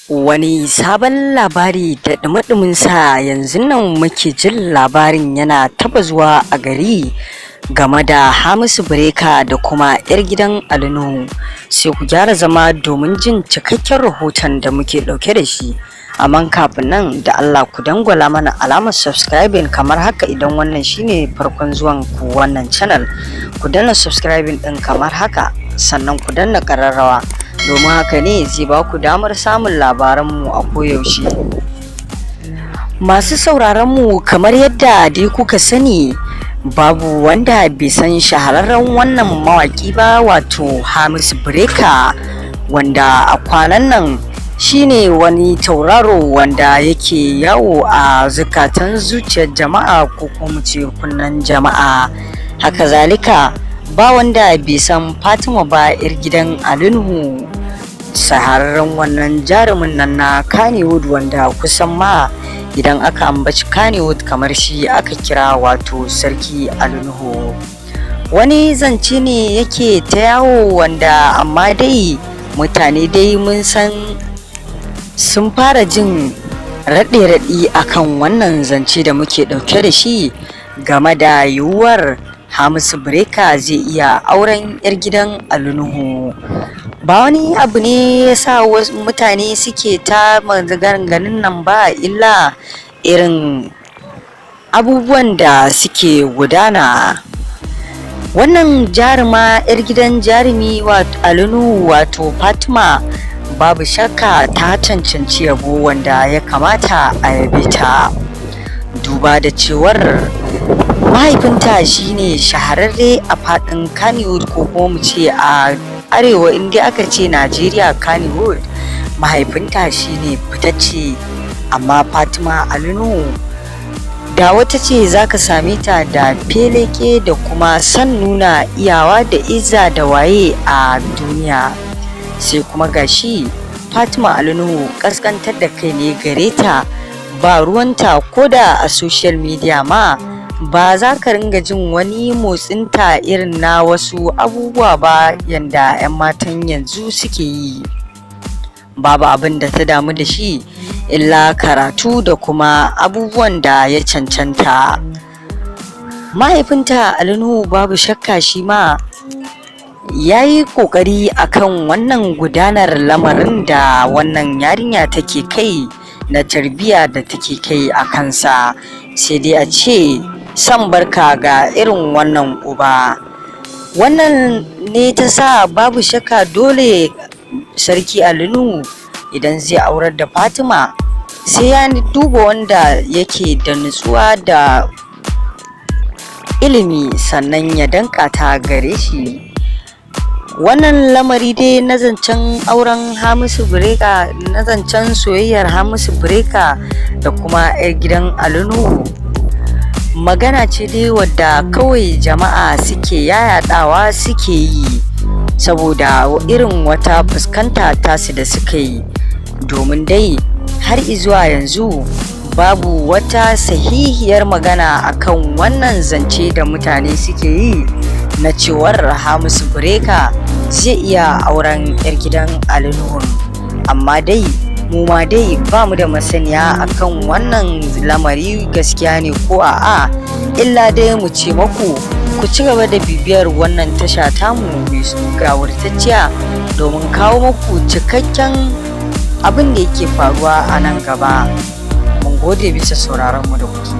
Wani sabon labari da ɗumi sa yanzu nan muke jin labarin yana taba zuwa a gari game da Hamisu Breaker da kuma 'yar gidan Ali Nuhu. Sai ku gyara zama domin jin cikakken rahoton da muke ɗauke da shi. Amma kafin nan da Allah ku dangwala mana alamar subscribing kamar haka idan wannan shine farkon zuwan ku wannan channel. Ku danna subscribing ɗin kamar haka sannan ku danna ƙararrawa. Domin haka ne zai ba ku damar samun labaranmu a koyaushe. Masu sauraronmu kamar yadda dai kuka sani, babu wanda bai san shahararren wannan mawaƙi ba, wato Hamisu Breaker, wanda a kwanan nan shine wani tauraro wanda yake yawo a zukatan zuciyar jama'a ko kuma ce kunnen jama'a. Haka zalika ba wanda bai san Fatima ba 'yar gidan Ali Nuhu, shahararren wannan jarumin nan na Kannywood, wanda kusan ma idan aka ambaci Kannywood kamar shi aka kira, wato Sarki Ali Nuhu. Wani zance ne yake ta yawo wanda amma dai mutane dai mun san sun fara jin raɗe-raɗi akan wannan zance da muke ɗauke da shi game da yiwuwar Hamisu Breaker zai iya auren 'yar gidan Ali Nuhu. Ba wani abu ne ya sa mutane suke ta maganganun nan ba, illa irin abubuwan da suke gudana. Wannan jaruma 'yar gidan jarumi Ali Nuhu, wato Fatima, babu shakka ta cancanci yabo wanda ya kamata a yabe ta, duba da cewar mahaifinta shine shahararre a faɗin Kannywood, ko kuma mu ce a arewa inda aka ce Najeriya Kannywood, mahaifinta shine fitacce. Amma Fatima Ali Nuhu da wata ce zaka same ta da feleke da kuma san nuna iyawa da izza da waye a duniya, sai kuma gashi Fatima Ali Nuhu kaskantar da kai ne gare ta, ba ruwanta, ko da a social media ma ba za ka ringa jin wani motsinta irin na wasu abubuwa ba yanda 'yan matan yanzu suke yi. Babu abin da ta damu da shi illa karatu da kuma abubuwan da ya cancanta. Mahaifinta Ali Nuhu babu shakka shi ma ya yi ƙoƙari akan wannan gudanar lamarin da wannan yarinya take kai na tarbiyya da take kai a kansa, sai dai a ce san barka ga irin wannan uba. Wannan ne ta sa babu shakka dole Sarki Ali Nuhu idan zai aurar da Fatima sai ya duba wanda yake da nutsuwa da ilimi sannan ya danka ta gare shi. Wannan lamari dai na zancen auren Hamisu Breaker, na zancen soyayyar Hamisu Breaker da kuma 'yar gidan Ali Nuhu, magana ce dai wadda kawai jama'a suke yayadawa suke yi saboda irin wata fuskanta tasu da suka yi, domin dai har izuwa yanzu babu wata sahihiyar magana akan wannan zance da mutane suke yi na cewar Hamisu Breaker zai iya auren 'yar gidan Ali Nuhu. Amma dai mu ma dai ba mu da masaniya akan wannan lamari gaskiya ne ko a'a, illa dai mu ce maku ku ci gaba da bibiyar wannan tasha tamu mai gawurtacciya domin kawo maku cikakken abin da yake faruwa a nan gaba. Mun gode bisa sauraron mu da kuke.